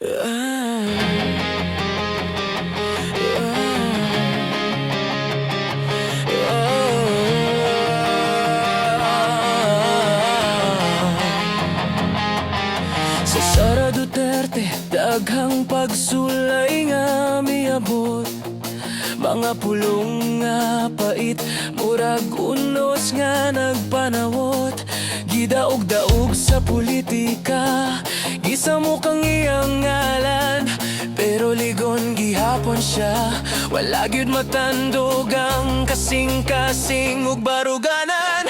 Sa Sara Duterte, daghang pagsulay nga miabot. Mga pulong nga pait, murag unos nga nagpanawot. Gidaog-daog sa politika, gisa mo kang iyang ngalan. Pero ligon gihapon siya, wala gyud matandog ang kasing-kasing ug baruganan.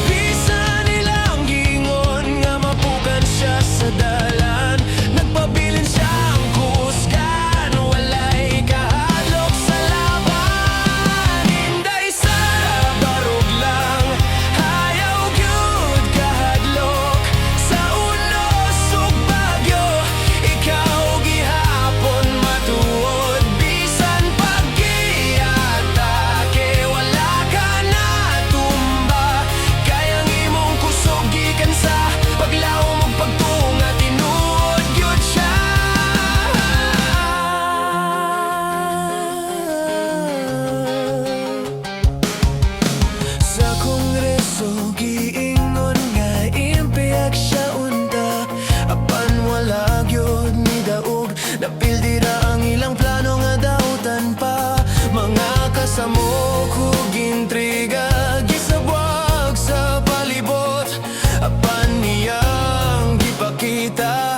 Bisa nilang gingon nga mapukan siya sa dalan. Nagpabilin siya ang kusgan, walay kahadlok sa laban. Inday Sara barog lang, ayaw gyud kahadlok. Sa unos ug bagyo, ikaw gihapon matuod. Bisan pag-iatake, wala ka na tumba. Kayang imong kusog gikan sa paglaom ug pagtunga, tinuod gyud siya. Sa Kongreso giingon nga impiyag siya unta, apan wala gyud ni daog. Napildi ra ang ilang plano nga dautan pa. Mga kasamok ug intriga, gisabwag sa palibot. Apan niyang gipakita,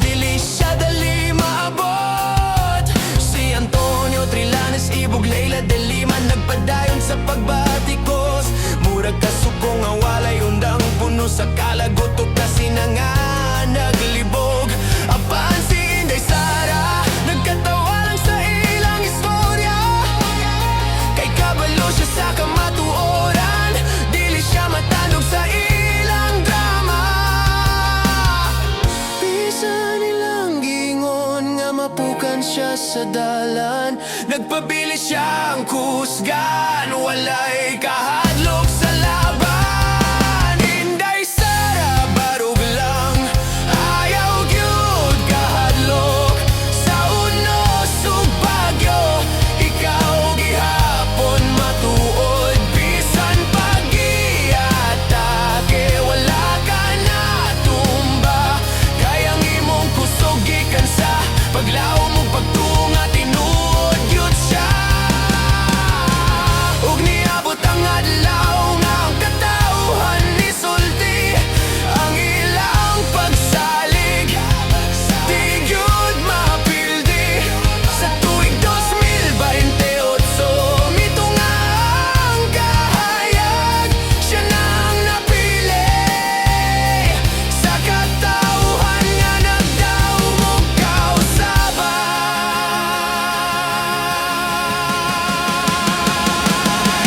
dili siya dali maabot. Si Antonio Trillanes, Ibog, Leila de Lima, nagpadayon sa pagbatikos. Murag kasuko nga walay undang puno sa kalagot ug kasinangan naglibog. Apan si Inday Sara, nagkatawa lang sa ilang istorya. Kay kabalo siya sa kamatuoran, dili siya matandog sa ilang drama. Bisa nilang gingon nga mapukan siya sa dalan. Nagpabili siyang kusgan, walay kahadlok sa laban. Inday Sara barog lang, ayaw gyud kahadlok. Sa unos ug bagyo, ikaw gihapon matuod. Bisan pag-iatake, wala ka na tumba. Kayang imong kusog gikan sa paglaom ug pagtunga, tinuod gyud siya. Ug niabot ang adlaw nga ang katawhan nisulti ang ilang pagsalig. Di gyud mapildi sa tuig 2028, mitunga ang kahayag, siya nang napili. Sa katawhan nga nagdaog og kausabay.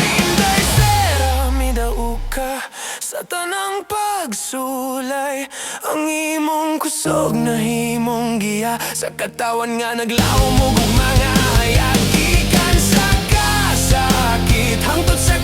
Inday Sara, midaog ka sa tanang pagsulay. Ang imong kusog na himong giya, sa katawan nga naglaom og mga hayag. Gikan sa kasakit hangtod sa